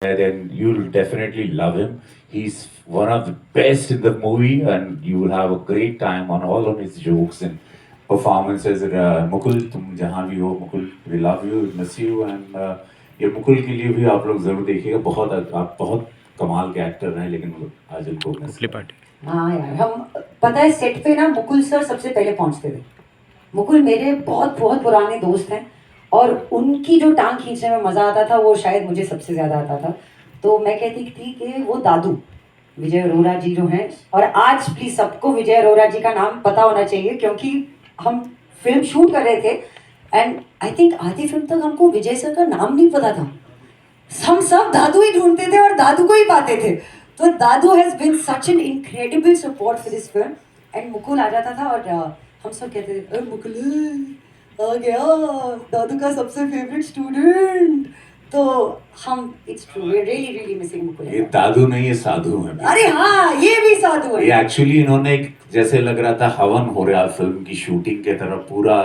then you'll definitely love him. He's one of the best in the movie, and you will have a great time on all of his jokes and performances. Mukul, तुम जहाँ भी हो, Mukul, we love you, we miss you, and ये मुकुल के लिए भी आप लोग जरूर देखिएगा. बहुत आप बहुत कमाल के एक्टर हैं, लेकिन आज इनको मिस हाँ यार, हम पता है सेट पे ना मुकुल सर सबसे पहले पहुंचते थे. मुकुल मेरे बहुत बहुत पुराने दोस्त हैं और उनकी जो टांग खींचने में मज़ा आता था वो शायद मुझे सबसे ज़्यादा आता था. तो मैं कहती थी कि वो दादू विजय अरोरा जी जो हैं, और आज प्लीज सबको विजय अरोरा जी का नाम पता होना चाहिए क्योंकि हम फिल्म शूट कर रहे थे एंड आई थिंक आधी फिल्म तक हमको विजय सर का नाम नहीं पता था. हम सब दादू ही ढूंढते थे और दादू को ही पाते थे. तो Dadu has been such an incredible support for this film. And Mukul आ जाता था और हम सब कहते थे अरे मुकुल आ गया दादू का सबसे फेवरेट स्टूडेंट. तो हम it's true we really really missing Mukul. ये दादू नहीं, ये साधु है. अरे हाँ, ये भी साधु है. ये एक्चुअली इन्होंने एक जैसे लग रहा था हवन हो रहा फिल्म की शूटिंग के तरफ पूरा,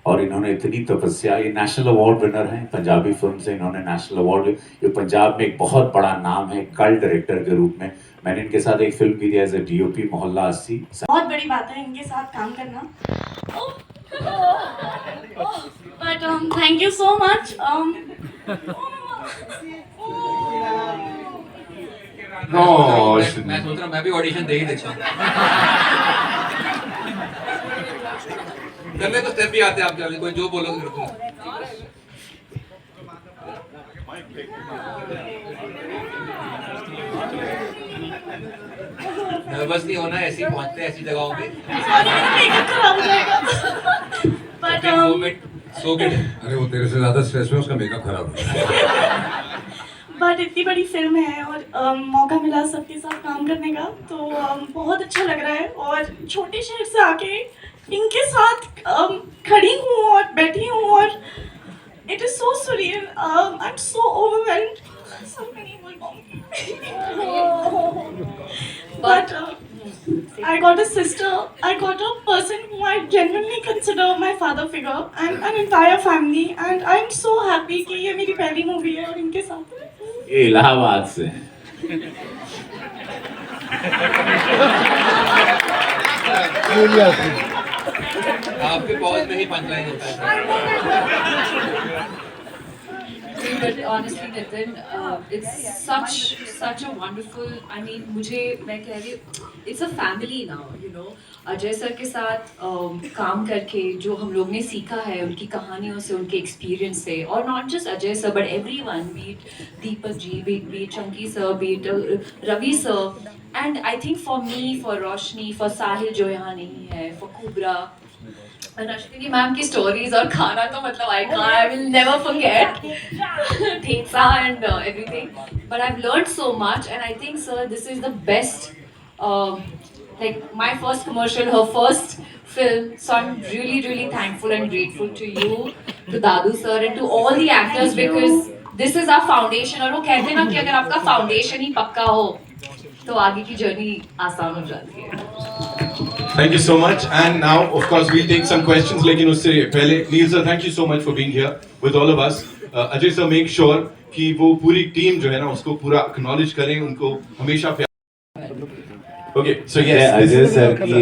और इन्होंने इतनी तपस्या. ये नेशनल अवार्ड विनर हैं पंजाबी फिल्म से. इन्होंने नेशनल अवार्ड, ये पंजाब में एक बहुत बड़ा नाम है कल्ट डायरेक्टर के रूप में. मैंने इनके साथ एक फिल्म की थी एज ए डीओपी, मोहल्ला 80. बहुत बड़ी बात है इनके साथ काम करना. But thank you so much. मैं सोच रहा मैं भी ऑडिशन दे ही देखता हूँ. करने तो स्टेप भी आते हैं आपके, कोई जो बोलोगे कर दूंगा. नर्वस नहीं होना, ऐसे ही पहुंचते हैं ऐसी जगहों पे. But moment so good. अरे वो तेरे से ज्यादा स्ट्रेस में उसका मेकअप खराब है. बट इतनी बड़ी फिल्म है और मौका मिला सबके साथ काम करने का, तो बहुत अच्छा लग रहा है. और छोटे शहर से आके इनके साथ खड़ी हूँ और बैठी हूँ और it is so surreal. I am so overwhelmed. But I got a sister, I got a person who I genuinely consider my father figure, and an entire family, and I'm so happy कि ये मेरी पहली movie है और इनके साथ है. ये इलाहाबाद से हैं. आपके पॉज में ही पंचलाइन होता है. But honestly, Nitin, it's such a wonderful. I mean, मैं कह रही हूँ, it's a family now, you know. Ajay sir के साथ काम करके जो हम लोग ने सीखा है उनकी कहानियों से, उनके एक्सपीरियंस से, और not just Ajay sir but everyone, be it Deepak ji, be it Chunky sir, be it Ravi sir, and I think for me, for Roshni, for Sahil जो यहाँ नहीं है, फॉर कुबरा, अश्विनी मैम की स्टोरीज और खाना तो मतलब आई विल नेवर फॉरगेट ठेसा and everything. But I have learned so much and I think sir this is the best, like my first commercial, her first film, so I'm really thankful and grateful to you, to Dadu sir and to all the actors, because this is our foundation. और वो कहते हैं ना कि अगर आपका foundation ही पक्का हो तो आगे की जर्नी आसान हो जाती है. Thank you so much. And now, of course, we'll take some questions. लेकिन उससे पहले, Neil sir, thank you so much for being here with all of us. Ajay sir, make sure कि वो पूरी टीम जो है ना उसको पूरा acknowledge करें, उनको हमेशा प्यार. Okay, so yes, Ajay sir की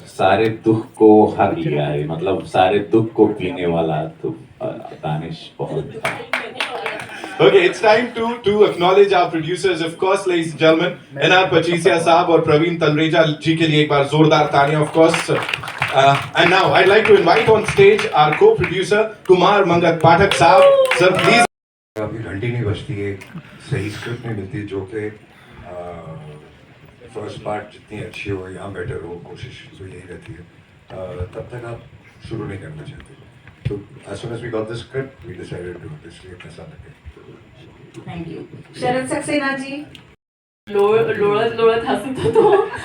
सारे दुख को हर लिया है, मतलब सारे दुख को पीने वाला तो दानिश बहुत. Okay, it's time to acknowledge our producers, of course, ladies and gentlemen. NR Pachisia साहब और प्रवीण तलरेजा जी के लिए एक बार जोरदार तालियां, of course. And now I'd like to invite on stage our co-producer Kumar Mangat Pathak साहब. Sir, please. अभी घंटी नहीं बजती है, सही स्क्रिप्ट नहीं मिलती, जो कि फर्स्ट पार्ट जितनी अच्छी हो, यहाँ बेटर हो, कोशिश तो यही रहती है. तब तक आप शुरू नहीं करना चाहते. तो as soon as we got the script, we decided to do this. इसलिए इतना साल लगे. Thank you. शरद सक्सेना जी. लोड़त हंसता तो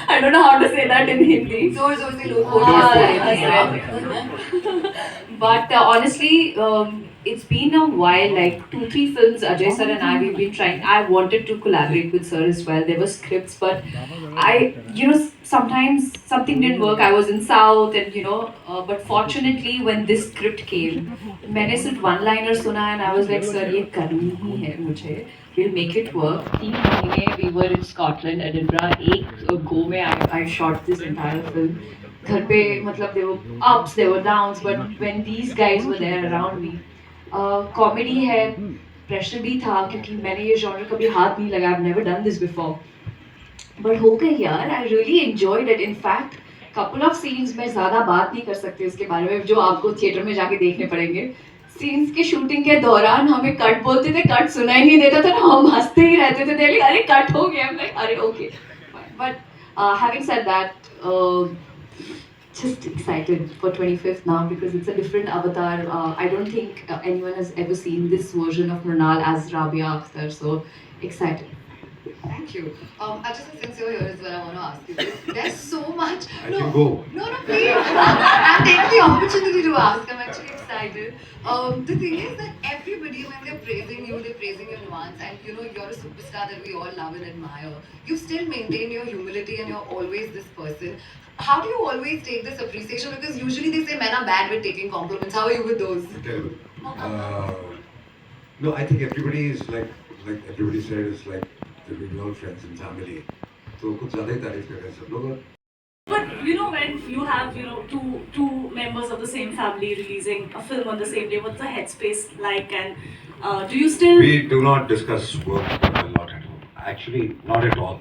I don't know how to say that in Hindi. जोर जोर से लोग But honestly, it's been a while, like 2-3 films Ajay sir and I, we've been trying. I wanted to collaborate with sir as well. There were scripts, but sometimes something didn't work. I was in South, and but fortunately when this script came, मैंने सिर्फ one liner सुना and I was like, sir ये करनी ही है मुझे. We'll make it work. 3 महीने we were in Scotland, Edinburgh. एक go में I shot this entire film. घर पे मतलब there were ups, there were downs, but when these guys were there around me, comedy है, प्रेशर भी था क्योंकि मैंने ये जॉनर कभी हाथ नहीं लगाया. I've never done this before. But हो गई यार, I really enjoyed it. In fact couple of scenes में ज़्यादा बात नहीं कर सकते उसके बारे में, जो आपको थिएटर में जाके देखने पड़ेंगे. सीन्स की शूटिंग के दौरान हमें कट बोलते थे, कट सुनाई नहीं देता था, हम हंसते ही रहते थे. डेली अरे कट हो गया, अरे okay. But having said that, just excited for 25th now because it's a different avatar. I don't think anyone has ever seen this version of Mrinal as Rabia Akhtar, so excited. Thank you. Ajay, since you're here as well, I want to ask you this. There's so much. I can go. No, please. I'm taking the opportunity to ask. I'm actually excited. The thing is that everybody, when they're praising you, they're praising your nuance, and you're a superstar that we all love and admire. You still maintain your humility, and you're always this person. How do you always take this appreciation? Because usually they say men are bad with taking compliments. How are you with those? Terrible. No, I think everybody is like everybody said, it's like we're all friends and family. तो कुछ ज़्यादा ही तारीफ कर रहे हैं सब लोग. But when you have two members of the same family releasing a film on the same day, what's the headspace like, and do you still? We do not discuss work a lot at home. Actually, not at all.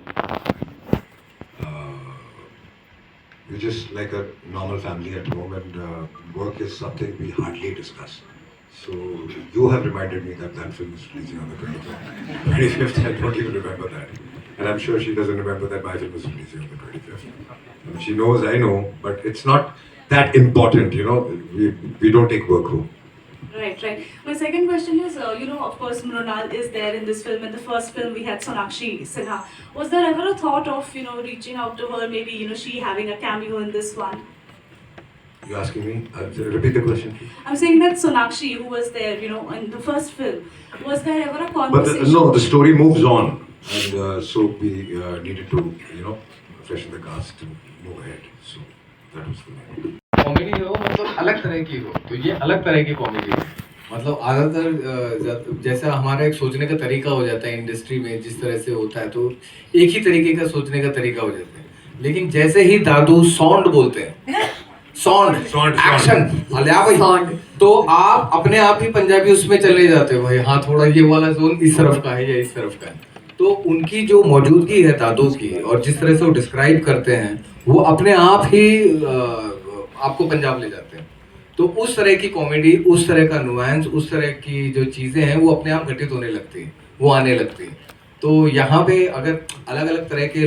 We're just like a normal family at home, and work is something we hardly discuss. So you have reminded me that film is releasing on the 25th. I don't even remember that. And I'm sure she doesn't remember that my film is releasing on the 25th. She knows, I know, but it's not that important, We don't take work home. Right. My second question is, of course, Mrinal is there in this film. In the first film, we had Sonakshi Sinha. Was there ever a thought of, reaching out to her, maybe, she having a cameo in this one? You asking me? Repeat the question, please. I'm saying that Sonakshi, who was there, in the first film, was there ever a conversation? But the story moves on, and so we needed to, freshen the cast to move ahead. So that was the main. Comedy हो मतलब अलग तरह की हो, तो ये अलग तरह की कॉमेडी है. मतलब ज़्यादातर जैसा हमारा एक सोचने का तरीका हो जाता है इंडस्ट्री में, जिस तरह से होता है तो एक ही तरीके का सोचने का तरीका हो जाता है. लेकिन जैसे ही दादू साउंड बोलते हैं, साउंड एक्शन भाई, तो आप अपने आप ही पंजाबी उसमें चले जाते हो. भाई हाँ, थोड़ा ये वाला जोन इस तरफ का है या इस तरफ का है. तो उनकी जो मौजूदगी है दादू की, और जिस तरह से वो डिस्क्राइब करते हैं, वो अपने आप ही आपको पंजाब ले जाते हैं. तो उस तरह की कॉमेडी, उस तरह का नुआंस, उस तरह की जो चीज़ें हैं, वो अपने आप घटित होने लगती हैं, वो आने लगती हैं. तो यहाँ पे अगर अलग अलग तरह के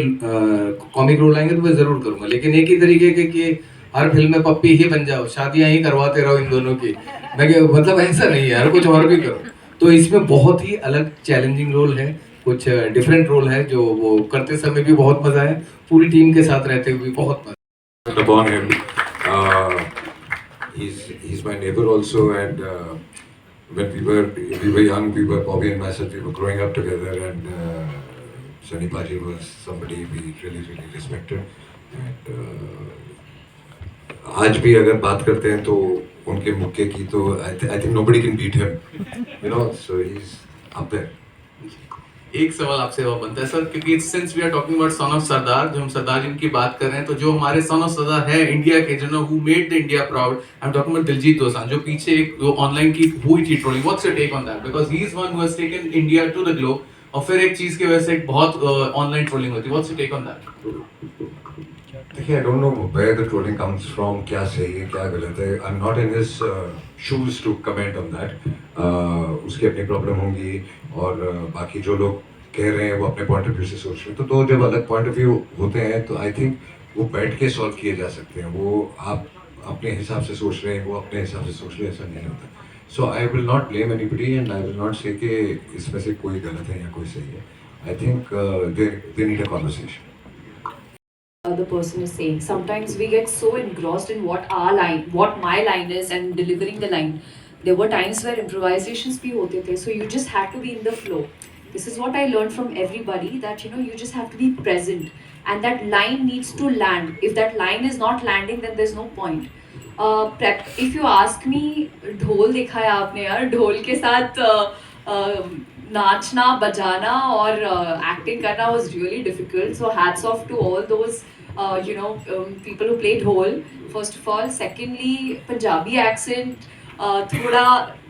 कॉमिक रोल आएंगे तो मैं ज़रूर करूँगा, लेकिन एक ही तरीके के कि हर फिल्म में पप्पी ही बन जाओ, शादियाँ ही करवाते रहो इन दोनों की, मतलब ऐसा नहीं है, हर कुछ और भी करो. तो इसमें बहुत ही अलग चैलेंजिंग रोल है, कुछ डिफरेंट रोल है, जो वो करते समय भी बहुत मज़ा है, पूरी टीम के साथ रहते हुए भी बहुत मज़ा. Upon him, he's my neighbor also, and when we were young, Bobby and myself, we were growing up together, and Sunny Paji was somebody we really respected, and आज भी अगर बात करते हैं तो उनके मुक्के की, तो I think nobody can beat him, so he's up there. एक सवाल आपसे वो बनता है सर, क्योंकि since we are talking about Son of Sardaar, जो हम सरदार जी की बात कर रहे हैं, तो जो हमारे सन ऑफ सरदार है इंडिया के, जो who made the India proud, I am talking about Diljit Dosanjh, जो पीछे एक वो ऑनलाइन की हुई थी trolling. What's your take on that, because he is one who has taken India to the globe, और फिर एक चीज की वजह से एक बहुत ऑनलाइन ट्रोलिंग होती है. What's your take on that? देखिए, I don't know where the trolling comes from, क्या सही है क्या गलत है. I'm not in his shoes to comment on that. उसकी अपनी प्रॉब्लम होंगी, और बाकी जो लोग कह रहे हैं वो अपने पॉइंट ऑफ व्यू से सोच रहे हैं. तो दो जब अलग पॉइंट ऑफ व्यू होते हैं तो आई थिंक वो बैठ के सॉल्व किए जा सकते हैं. वो आप अपने हिसाब से सोच रहे हैं, वो अपने हिसाब से सोच रहे हैं, ऐसा नहीं होता. So I will not blame anybody, and I will not say कि इसमें से कोई गलत है या कोई सही है. I think they need a conversation. other person is saying. Sometimes we get so engrossed in what my line is, and delivering the line. There were times where improvisations bhi hote the, so you just had to be in the flow. This is what I learned from everybody, that you just have to be present, and that line needs to land. If that line is not landing, then there's no point. Prep. If you ask me, ढोल देखा है आपने यार, ढोल के साथ नाचना बजाना और एक्टिंग करना was really difficult. So hats off to all those people who played ढोल. First of all, secondly, Punjabi accent थोड़ा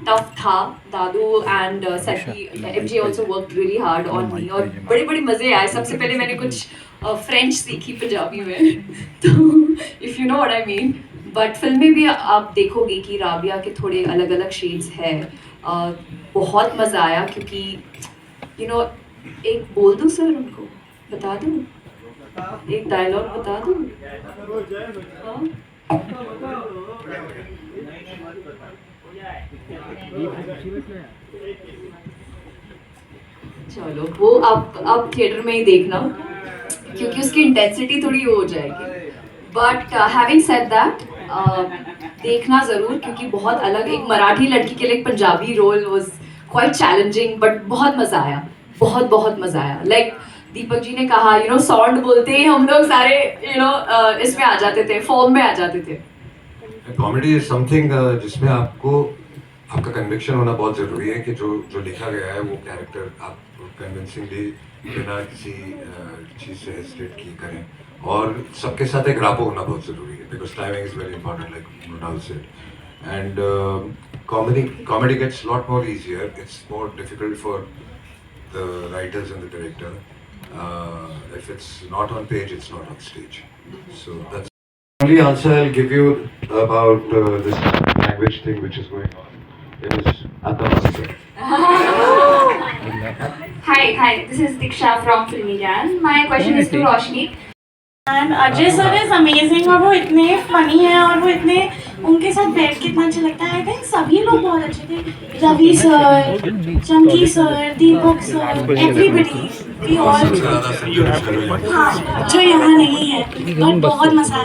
tough था. दादू and Sati, MJ also worked really hard on me, और बड़े बड़े मज़े आए. सबसे पहले मैंने कुछ फ्रेंच सीखी पंजाबी में, तो if you know what I mean. But film में भी आप देखोगे कि राबिया के थोड़े अलग अलग शेड्स हैं. बहुत मज़ा आया, क्योंकि एक बोल दूँ सर, उनको बता दूँ, एक डायलॉग बता दूँ. चलो वो आप थिएटर में ही देखना, क्योंकि उसकी इंटेंसिटी थोड़ी हो जाएगी. बट हैविंग सेड दैट, देखना ज़रूर, क्योंकि बहुत अलग, एक मराठी लड़की के लिए एक Punjabi role was quite challenging, but बहुत मज़ा आया, बहुत मज़ा आया. लाइक दीपक जी ने कहा, साउंड बोलते ही हम लोग सारे इसमें आ जाते थे, फॉर्म में आ जाते थे. कॉमेडी इज समथिंग जिसमें आपका कन्विक्शन होना बहुत ज़रूरी है कि जो लिखा गया है वो कैरेक्टर आप कन्विंसिंगली बिना किसी चीज़ से हेजिटेट की करें, और सबके साथ एक रापो होना बहुत ज़रूरी है, because timing is very important, like Mrinal said. And comedy gets a lot more easier. It's more difficult for the writers and the director. If it's not on page, it's not on stage. So that's the only answer I'll give you about this language thing which is going on. It is Atma. Hi, this is Diksha from Filmy Jan. My question is to Roshni. And Ajay sir is amazing, और वो इतने funny है, और वो इतने, उनके साथ बैठ के इतना अच्छा लगता है. आई थिंक सभी लोग बहुत अच्छे थे. Ravi sir, Chunky sir, Deepak sir, everybody, we all, हाँ, जो यहाँ नहीं है. बट बहुत मज़ा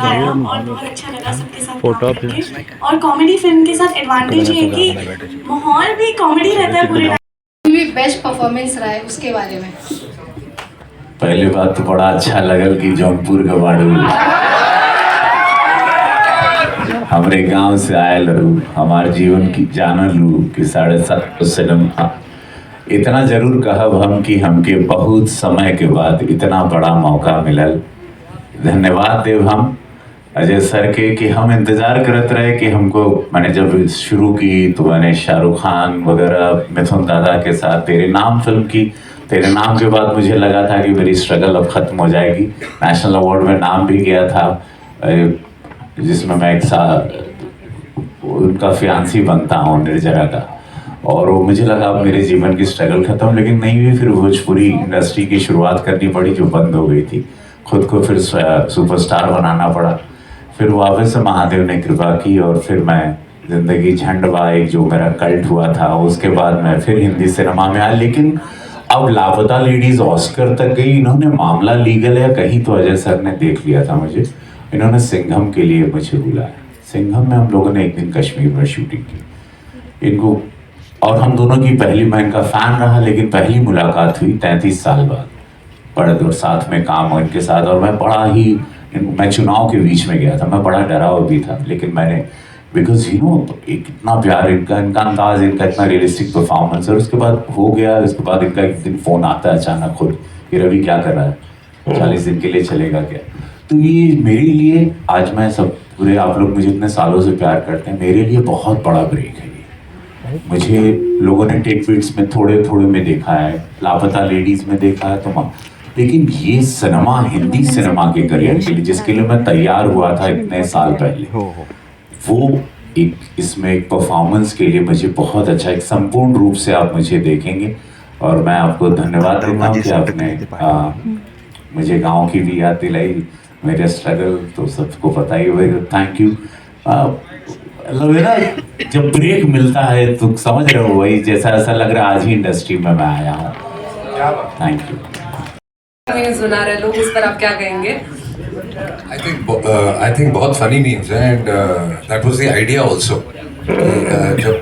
आया, और बहुत अच्छा लगा सबके साथ काम करके. और कॉमेडी फिल्म के साथ एडवांटेज ये है कि माहौल भी कॉमेडी रहता है पूरे टाइम. बेस्ट परफॉर्मेंस रहा है, उसके बारे में. पहली बात तो बड़ा अच्छा लगल कि जौनपुर का बाड़ू हमारे गांव से आयल रहू, हमारे जीवन की जानल लू कि 7.5 सिनेमा. इतना जरूर कहब हम कि हमके बहुत समय के बाद इतना बड़ा मौका मिलल. धन्यवाद देव हम अजय सर के कि हम इंतज़ार करते रहे कि हमको, मैंने जब शुरू की तो मैंने शाहरुख खान वगैरह, मिथुन दादा के साथ तेरे नाम फिल्म की. तेरे नाम के बाद मुझे लगा था कि मेरी स्ट्रगल अब ख़त्म हो जाएगी. नेशनल अवार्ड में नाम भी गया था, जिसमें मैं एक साथ उनका फियांसी बनता हूँ निर्जरा का, और वो मुझे लगा अब मेरे जीवन की स्ट्रगल ख़त्म. लेकिन नहीं हुई. फिर भोजपुरी इंडस्ट्री की शुरुआत करनी पड़ी जो बंद हो गई थी. खुद को फिर सुपरस्टार बनाना पड़ा. फिर वापस से महादेव ने कृपा की, और फिर मैं ज़िंदगी झंडवा, एक जो मेरा कल्ट हुआ था, उसके बाद मैं फिर हिंदी सिनेमा में आया. लेकिन अब लापता लेडीज ऑस्कर तक गई. इन्होंने मामला लीगल है कहीं तो अजय सर ने देख लिया था मुझे. इन्होंने सिंघम के लिए मुझे बुलाया. सिंघम में हम लोगों ने एक दिन कश्मीर में शूटिंग की इनको, और हम दोनों की पहली, मैं इनका फ़ैन रहा, लेकिन पहली मुलाकात हुई 33 साल बाद. बड़े दूर साथ में काम हो इनके साथ, और मैं बड़ा ही, मैं चुनाव के बीच में गया था, मैं बड़ा डरा हुआ भी था, लेकिन मैंने, बिकॉज एक इतना प्यार इनका अंदाज, इनका इतना रियलिस्टिक परफॉर्मेंस. और उसके बाद हो गया. उसके बाद इनका एक दिन फ़ोन आता है अचानक खुद कि रवि क्या कर रहा है, 40 दिन के लिए चलेगा क्या. तो ये मेरे लिए, आज मैं सब पूरे, आप लोग मुझे इतने सालों से प्यार करते हैं, मेरे लिए बहुत बड़ा ब्रेक है ये. मुझे लोगों ने टेक बीट्स में थोड़े में देखा है, लापता लेडीज़ में देखा है, तो लेकिन ये सिनेमा, हिंदी सिनेमा के करियर के लिए जिसके लिए मैं तैयार हुआ था इतने साल पहले, वो एक, इसमें एक परफॉर्मेंस के लिए मुझे बहुत अच्छा, एक संपूर्ण रूप से आप मुझे देखेंगे. और मैं आपको धन्यवाद देता हूँ कि आपने मुझे गांव की भी याद दिलाई, मेरे स्ट्रगल तो सबको पता ही होगा. Thank you. मतलब ना, जब ब्रेक मिलता है तो समझ रहे हो, वही जैसा ऐसा लग रहा है आज ही इंडस्ट्री में मैं आया हूँ. Thank you. सुना रहे लोग, इस पर आप क्या कहेंगे? I think बहुत funny memes हैं and that was the idea also. जब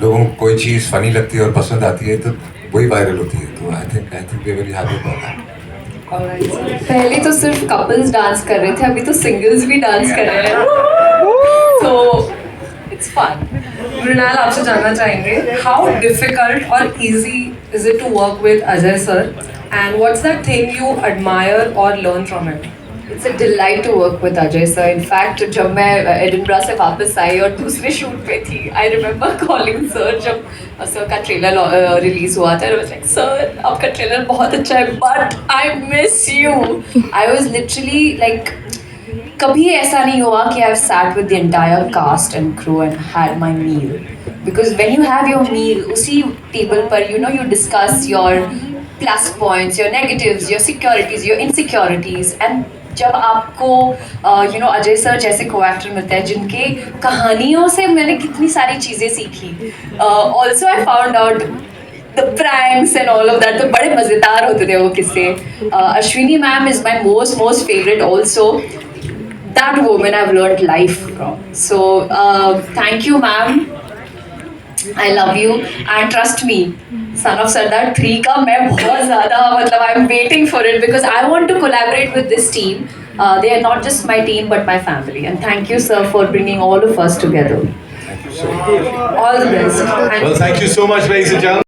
लोगों को कोई चीज़ funny लगती है और पसंद आती है तो वही viral होती है. तो I think we're very happy about that. पहले तो सिर्फ कपल्स डांस कर रहे थे, अभी तो सिंगल्स भी डांस कर रहे हैं. So it's fun. मृणाल आपसे जानना चाहेंगे how difficult or easy is it to work with Ajay sir and what's that thing you admire or learn from him? It's a delight to work with Ajay sir. In fact, जब मैं Edinburgh से वापस आई और दूसरे shoot पे थी, I remember calling sir जब sir का ट्रेलर रिलीज हुआ था. I was like, sir आपका ट्रेलर बहुत अच्छा है, but I miss you. I was literally like, कभी ऐसा नहीं हुआ कि I've sat with the entire cast and crew and had my meal. Because when you have your meal, उसी table पर you discuss your plus points, your negatives, your securities, your insecurities, and जब आपको Ajay sir जैसे को actor मिलते हैं जिनके कहानियों से मैंने कितनी सारी चीज़ें सीखी. Also I found out the pranks and all of that, तो बड़े मज़ेदार होते थे वो किस्से. Ashwini ma'am is my most favourite also. That woman I have learned life from. So thank you ma'am, I love you and trust me, Son of Sardar 3 का मैं बहुत ज़्यादा मतलब I'm waiting for it because I want to collaborate with this team. They are not just my team but my family, and thank you sir for bringing all of us together. Thank you so much. All the best. Well, thank you so much, ladies and gentlemen.